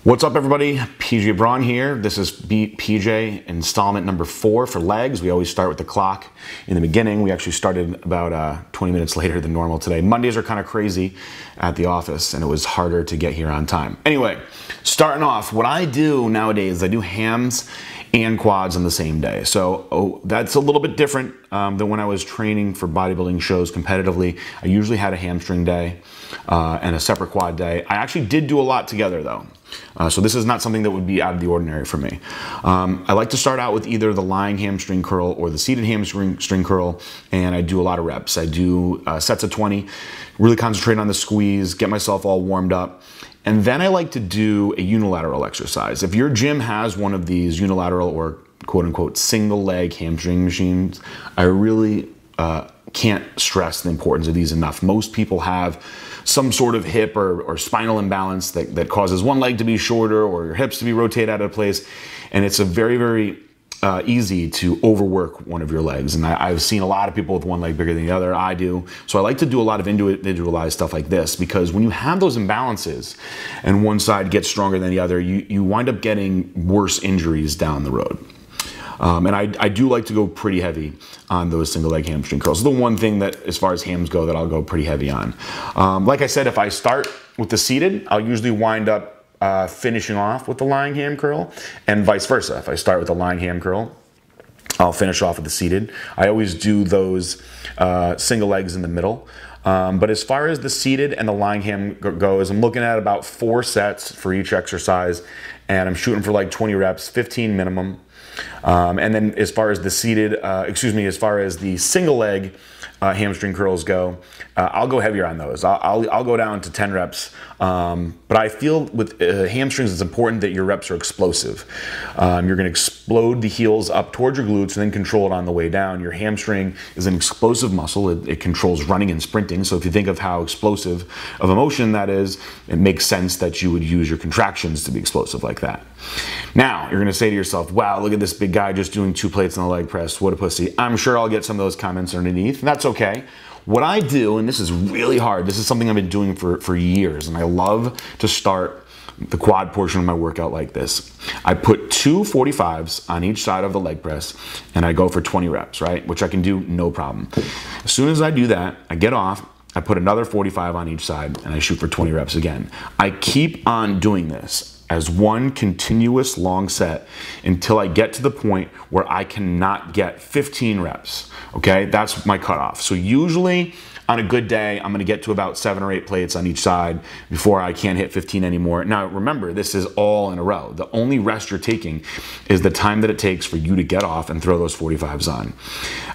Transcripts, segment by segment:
What's up, everybody? PJ Braun here. This is PJ installment number 4 for legs. We always start with the clock in the beginning. We actually started about 20 minutes later than normal today. Mondays are kind of crazy at the office, and it was harder to get here on time. Anyway, starting off, what I do nowadays, I do hams and quads on the same day. So that's a little bit different than when I was training for bodybuilding shows competitively. I usually had a hamstring day and a separate quad day. I actually did do a lot together though. So this is not something that would be out of the ordinary for me. I like to start out with either the lying hamstring curl or the seated hamstring curl, and I do a lot of reps. I do sets of 20, really concentrate on the squeeze, get myself all warmed up. And then I like to do a unilateral exercise. If your gym has one of these unilateral or quote unquote single leg hamstring machines, I really can't stress the importance of these enough. Most people have some sort of hip or spinal imbalance that causes one leg to be shorter or your hips to be rotated out of place. And it's a very easy to overwork one of your legs. And I've seen a lot of people with one leg bigger than the other. I do. So I like to do a lot of individualized stuff like this, because when you have those imbalances and one side gets stronger than the other, you wind up getting worse injuries down the road. And I do like to go pretty heavy on those single leg hamstring curls. The one thing that, as far as hams go, that I'll go pretty heavy on. Like I said, if I start with the seated, I'll usually wind up finishing off with the lying ham curl, and vice versa. If I start with the lying ham curl, I'll finish off with the seated. I always do those single legs in the middle. But as far as the seated and the lying ham goes, I'm looking at about 4 sets for each exercise, and I'm shooting for like 20 reps, 15 minimum. And then as far as the seated, as far as the single leg hamstring curls go, I'll go heavier on those. I'll go down to 10 reps. But I feel with hamstrings, it's important that your reps are explosive. You're going to explode the heels up towards your glutes and then control it on the way down. Your hamstring is an explosive muscle. It controls running and sprinting. So if you think of how explosive of a motion that is, it makes sense that you would use your contractions to be explosive like that. Now, you're going to say to yourself, wow, look at this big guy just doing 2 plates on the leg press. What a pussy. I'm sure I'll get some of those comments underneath, and that's okay. What I do, and this is really hard, this is something I've been doing for years, and I love to start the quad portion of my workout like this. I put 2 45s on each side of the leg press, and I go for 20 reps, right? Which I can do no problem. As soon as I do that, I get off, I put another 45 on each side, and I shoot for 20 reps again. I keep on doing this as one continuous long set until I get to the point where I cannot get 15 reps, okay? That's my cutoff. So usually on a good day, I'm gonna get to about 7 or 8 plates on each side before I can't hit 15 anymore. Now remember, this is all in a row. The only rest you're taking is the time that it takes for you to get off and throw those 45s on.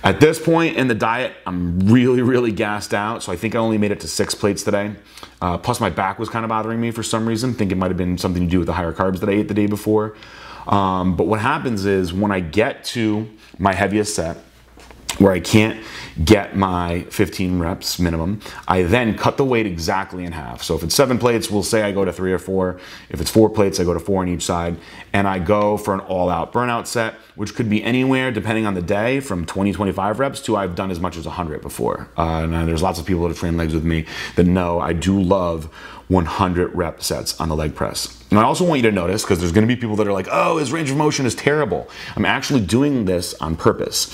At this point in the diet, I'm really gassed out, so I think I only made it to 6 plates today. Plus my back was kind of bothering me for some reason. I think it might have been something to do with the higher carbs that I ate the day before. But what happens is when I get to my heaviest set, where I can't get my 15 reps minimum, I then cut the weight exactly in half. So if it's 7 plates, we'll say I go to 3 or 4. If it's 4 plates, I go to 4 on each side. And I go for an all-out burnout set, which could be anywhere, depending on the day, from 20, 25 reps to I've done as much as 100 before. And there's lots of people that have trained legs with me that know I do love 100 rep sets on the leg press. And I also want you to notice, because there's going to be people that are like, oh, his range of motion is terrible. I'm actually doing this on purpose.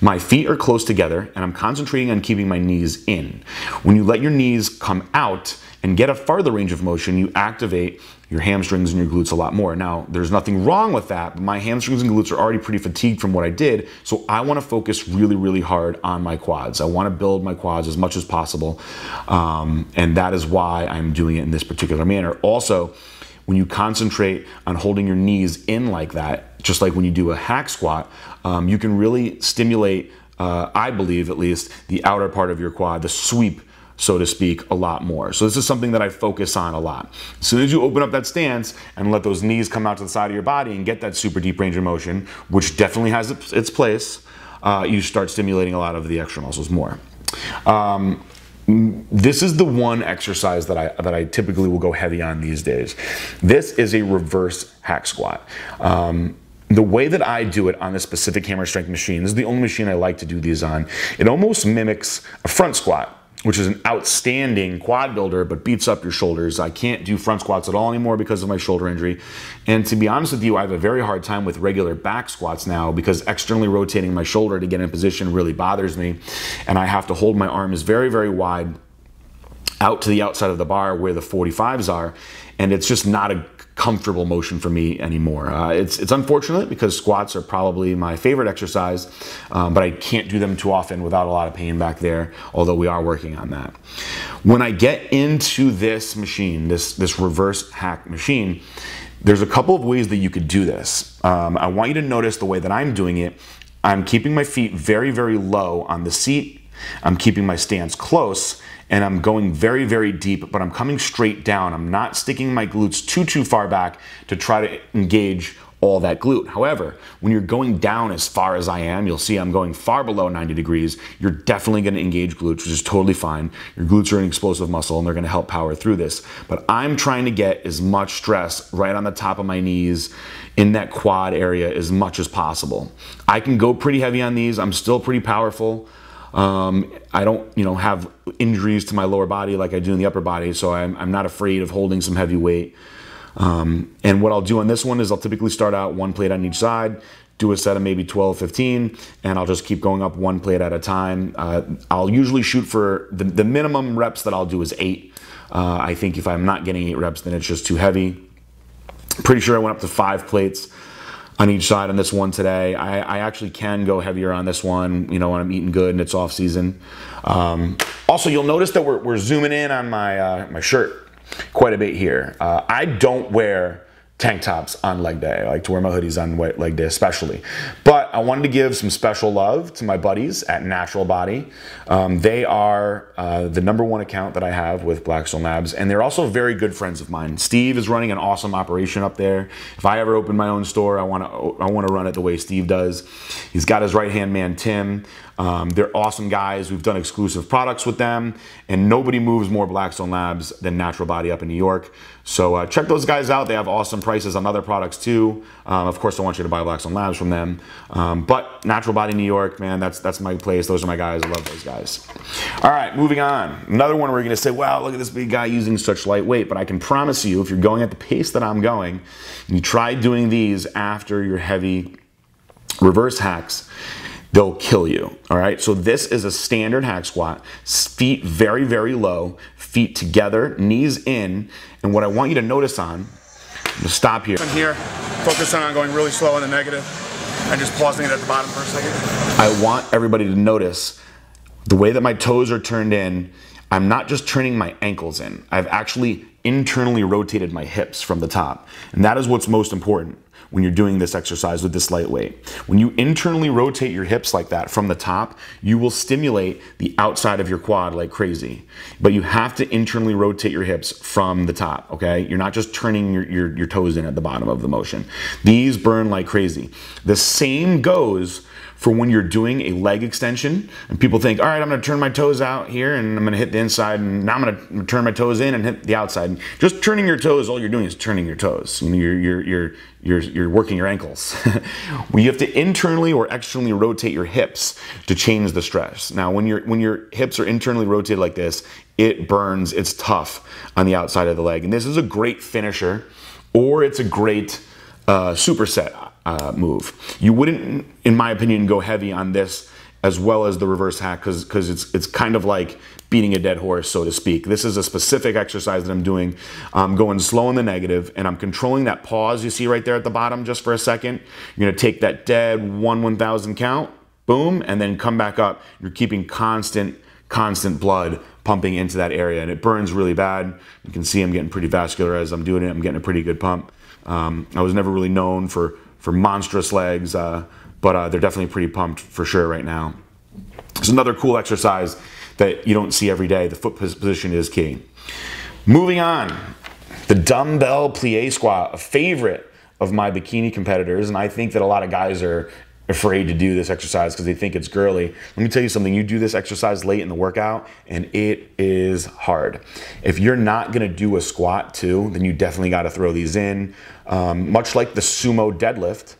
My feet are close together, and I'm concentrating on keeping my knees in. When you let your knees come out and get a farther range of motion, you activate your hamstrings and your glutes a lot more. Now, there's nothing wrong with that, but my hamstrings and glutes are already pretty fatigued from what I did, so I want to focus really hard on my quads. I want to build my quads as much as possible, and that is why I'm doing it in this particular manner. Also, when you concentrate on holding your knees in like that, just like when you do a hack squat, you can really stimulate, I believe at least, the outer part of your quad, the sweep, so to speak, a lot more. So this is something that I focus on a lot. As soon as you open up that stance and let those knees come out to the side of your body and get that super deep range of motion, which definitely has its place, you start stimulating a lot of the extra muscles more. This is the one exercise that I typically will go heavy on these days. This is a reverse hack squat. The way that I do it on this specific hammer strength machine, this is the only machine I like to do these on, it almost mimics a front squat. which is an outstanding quad builder, but beats up your shoulders. I can't do front squats at all anymore because of my shoulder injury. And to be honest with you, I have a very hard time with regular back squats now because externally rotating my shoulder to get in position really bothers me. And I have to hold my arms very, very wide out to the outside of the bar where the 45s are. And it's just not a comfortable motion for me anymore. It's unfortunate because squats are probably my favorite exercise, but I can't do them too often without a lot of pain back there, although we are working on that. When I get into this machine, this reverse hack machine, there's a couple of ways that you could do this. I want you to notice the way that I'm doing it. I'm keeping my feet very, very low on the seat. I'm keeping my stance close, and I'm going very, very deep, but I'm coming straight down. I'm not sticking my glutes too far back to try to engage all that glute. However, when you're going down as far as I am, you'll see I'm going far below 90 degrees. You're definitely gonna engage glutes, which is totally fine. Your glutes are an explosive muscle and they're gonna help power through this. But I'm trying to get as much stress right on the top of my knees in that quad area as much as possible. I can go pretty heavy on these. I'm still pretty powerful. I don't, have injuries to my lower body like I do in the upper body, so I'm not afraid of holding some heavy weight. And what I'll do on this one is I'll typically start out one plate on each side, do a set of maybe 12, 15, and I'll just keep going up one plate at a time. I'll usually shoot for the minimum reps that I'll do is 8. I think if I'm not getting 8 reps, then it's just too heavy. Pretty sure I went up to 5 plates on each side on this one today. I actually can go heavier on this one, when I'm eating good and it's off season. Also, you'll notice that we're zooming in on my shirt quite a bit here. I don't wear tank tops on leg day. I like to wear my hoodies on leg day especially. But I wanted to give some special love to my buddies at Natural Body. They are the #1 account that I have with Blackstone Labs, and they're also very good friends of mine. Steve is running an awesome operation up there. If I ever open my own store, I want to run it the way Steve does. He's got his right-hand man, Tim. They're awesome guys. We've done exclusive products with them, and nobody moves more Blackstone Labs than Natural Body up in New York. So check those guys out. They have awesome prices on other products too. Of course, I want you to buy Blackstone Labs from them. But Natural Body New York, man, that's my place. Those are my guys. I love those guys. All right, moving on. Another one where you're going to say, wow, look at this big guy using such light weight. But I can promise you, if you're going at the pace that I'm going, and you try doing these after your heavy reverse hacks, they'll kill you, all right? So this is a standard hack squat, feet very, very low, feet together, knees in, and what I want you to notice I'm gonna stop here. I'm here, focusing on going really slow in the negative, and just pausing it at the bottom for a second. I want everybody to notice the way that my toes are turned in. I'm not just turning my ankles in, I've actually internally rotated my hips from the top, and that is what's most important when you're doing this exercise with this light weight. When you internally rotate your hips like that from the top, you will stimulate the outside of your quad like crazy. But you have to internally rotate your hips from the top, okay? You're not just turning your toes in at the bottom of the motion. These burn like crazy. The same goes for when you're doing a leg extension and people think, all right, I'm gonna turn my toes out here and I'm gonna hit the inside, and now I'm gonna turn my toes in and hit the outside. Just turning your toes, all you're doing is turning your toes. You're working your ankles. Well, you have to internally or externally rotate your hips to change the stress. Now, when your hips are internally rotated like this, it burns, it's tough on the outside of the leg. And this is a great finisher, or it's a great superset move. You wouldn't, in my opinion, go heavy on this as well as the reverse hack because it's kind of like beating a dead horse, so to speak. This is a specific exercise that I'm doing. I'm going slow in the negative, and I'm controlling that pause you see right there at the bottom just for a second. You're gonna take that dead 1/1000 count, boom, and then come back up. You're keeping constant blood pumping into that area, and it burns really bad. You can see I'm getting pretty vascular as I'm doing it. I'm getting a pretty good pump. I was never really known for monstrous legs, but they're definitely pretty pumped for sure right now. It's another cool exercise that you don't see every day. The foot position is key. Moving on, the dumbbell plie squat, a favorite of my bikini competitors, and I think that a lot of guys are afraid to do this exercise because they think it's girly. Let me tell you something, you do this exercise late in the workout and it is hard. If you're not gonna do a squat too, then you definitely gotta throw these in. Much like the sumo deadlift,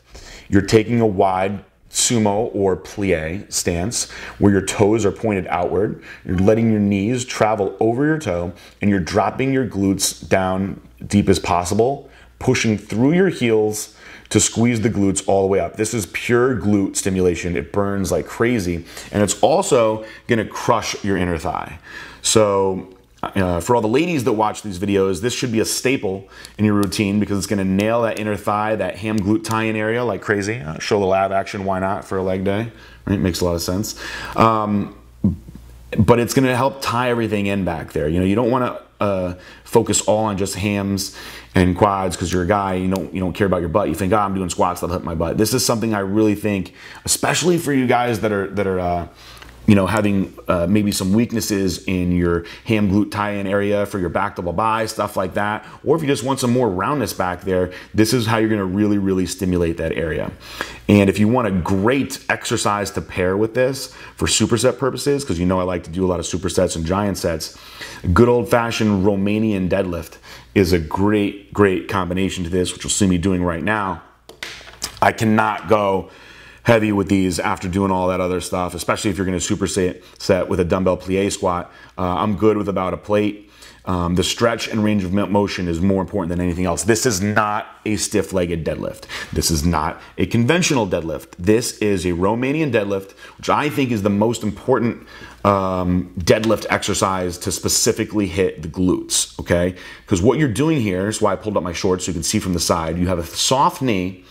you're taking a wide sumo or plie stance, where your toes are pointed outward. You're letting your knees travel over your toe, and you're dropping your glutes down deep as possible, pushing through your heels to squeeze the glutes all the way up. This is pure glute stimulation. It burns like crazy, and it's also gonna crush your inner thigh. So for all the ladies that watch these videos, this should be a staple in your routine because it's gonna nail that inner thigh, that ham glute tie-in area like crazy. Show the lab action, why not, for a leg day, right? Makes a lot of sense. But it's gonna help tie everything in back there. You know, you don't wanna focus all on just hams and quads because you're a guy, you don't care about your butt. You think, oh, I'm doing squats, that'll hit my butt. This is something I really think, especially for you guys that are you know, having maybe some weaknesses in your ham glute tie-in area for your back double bi, stuff like that. Or if you just want some more roundness back there, this is how you're gonna really, really stimulate that area. And if you want a great exercise to pair with this for superset purposes, because you know I like to do a lot of supersets and giant sets, a good old-fashioned Romanian deadlift is a great, great combination to this, which you'll see me doing right now. I cannot go heavy with these after doing all that other stuff, especially if you're gonna superset with a dumbbell plie squat. I'm good with about a plate. The stretch and range of motion is more important than anything else. This is not a stiff-legged deadlift. This is not a conventional deadlift. This is a Romanian deadlift, which I think is the most important deadlift exercise to specifically hit the glutes, okay? Because what you're doing here is why I pulled up my shorts so you can see from the side. You have a soft knee,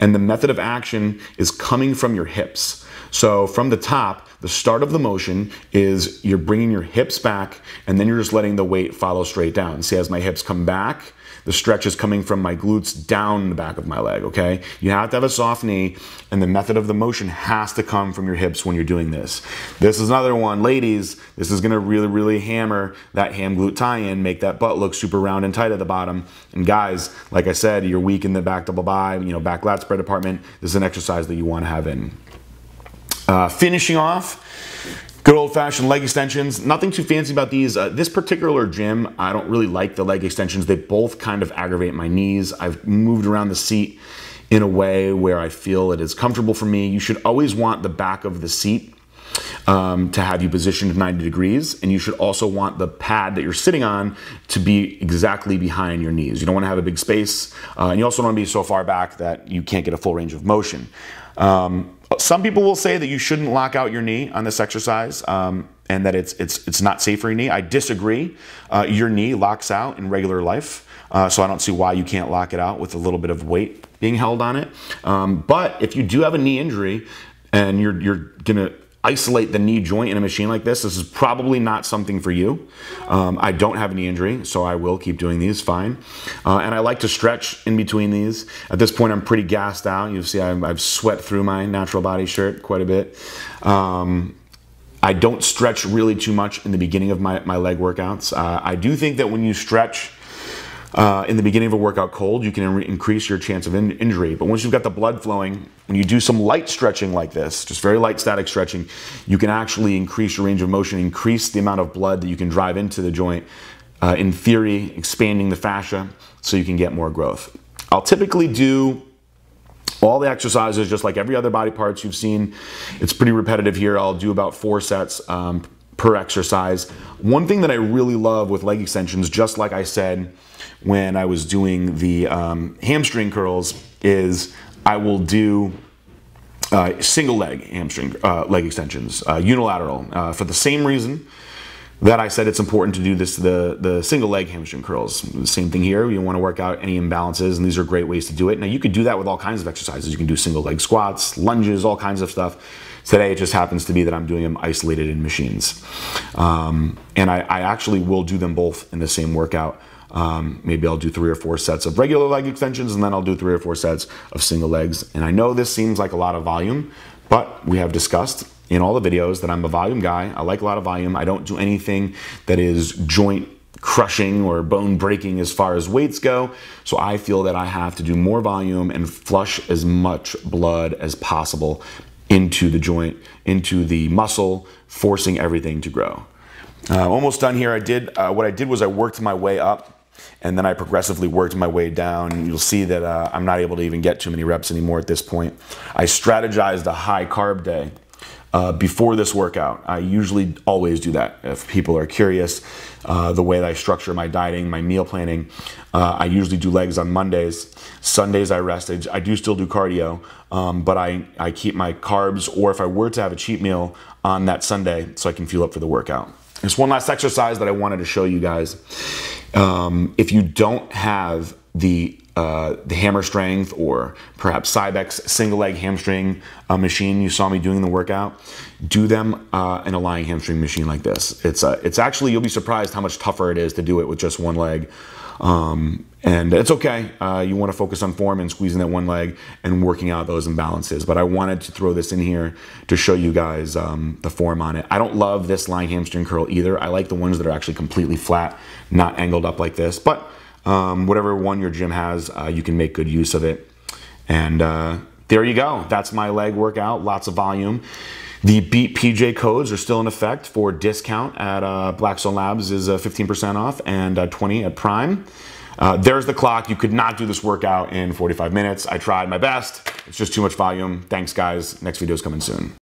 and the method of action is coming from your hips. So from the top, the start of the motion is you're bringing your hips back, and then you're just letting the weight follow straight down. See, as my hips come back, the stretch is coming from my glutes down the back of my leg, okay? You have to have a soft knee, and the method of the motion has to come from your hips when you're doing this. This is another one, ladies, this is gonna really, really hammer that ham glute tie-in, make that butt look super round and tight at the bottom. And guys, like I said, you're weak in the back double bi, you know, back lat spread department, this is an exercise that you wanna have in. Finishing off, good old-fashioned leg extensions. Nothing too fancy about these. This particular gym, I don't really like the leg extensions. They both kind of aggravate my knees. I've moved around the seat in a way where I feel it is comfortable for me. You should always want the back of the seat to have you positioned 90 degrees, and you should also want the pad that you're sitting on to be exactly behind your knees. You don't want to have a big space, and you also don't want to be so far back that you can't get a full range of motion. Some people will say that you shouldn't lock out your knee on this exercise, and that it's not safe for your knee. I disagree. Your knee locks out in regular life, so I don't see why you can't lock it out with a little bit of weight being held on it. But if you do have a knee injury and you're gonna isolate the knee joint in a machine like this, this is probably not something for you. I don't have a knee injury, so I will keep doing these fine. And I like to stretch in between these. At this point, I'm pretty gassed out. You see I've sweat through my natural body shirt quite a bit. I don't stretch really too much in the beginning of my leg workouts. I do think that when you stretch in the beginning of a workout cold, you can increase your chance of injury. But once you've got the blood flowing, when you do some light stretching like this, just very light static stretching, you can actually increase your range of motion, increase the amount of blood that you can drive into the joint, in theory, expanding the fascia so you can get more growth. I'll typically do all the exercises just like every other body parts you've seen. It's pretty repetitive here. I'll do about 4 sets per exercise. One thing that I really love with leg extensions, just like I said when I was doing the hamstring curls, is I will do single leg hamstring leg extensions, unilateral, for the same reason that I said it's important to do this, the single leg hamstring curls. The same thing here. You want to work out any imbalances, and these are great ways to do it. Now you could do that with all kinds of exercises. You can do single leg squats, lunges, all kinds of stuff. Today it just happens to be that I'm doing them isolated in machines. And I actually will do them both in the same workout. Maybe I'll do 3 or 4 sets of regular leg extensions, and then I'll do 3 or 4 sets of single legs. And I know this seems like a lot of volume, but we have discussed in all the videos that I'm a volume guy. I like a lot of volume. I don't do anything that is joint crushing or bone breaking as far as weights go. So I feel that I have to do more volume and flush as much blood as possible into the joint, into the muscle, forcing everything to grow. Almost done here. What I did was I worked my way up and then I progressively worked my way down. You'll see that I'm not able to even get too many reps anymore at this point. I strategized a high carb day before this workout. I usually always do that. If people are curious, the way that I structure my dieting, my meal planning, I usually do legs on Mondays. Sundays I rest. I do still do cardio, but I keep my carbs, or if I were to have a cheat meal, on that Sunday so I can fuel up for the workout. There's one last exercise that I wanted to show you guys. If you don't have the hammer strength, or perhaps Cybex single leg hamstring machine you saw me doing in the workout, do them in a lying hamstring machine like this. It's actually, you'll be surprised how much tougher it is to do it with just one leg. And it's okay. You want to focus on form and squeezing that one leg and working out those imbalances. But I wanted to throw this in here to show you guys the form on it. I don't love this lying hamstring curl either. I like the ones that are actually completely flat, not angled up like this. But whatever one your gym has, you can make good use of it. And there you go. That's my leg workout. Lots of volume. The Beat PJ codes are still in effect for discount at Blackstone Labs is 15% off, and 20 at Prime. There's the clock. You could not do this workout in 45 minutes. I tried my best. It's just too much volume. Thanks, guys. Next video is coming soon.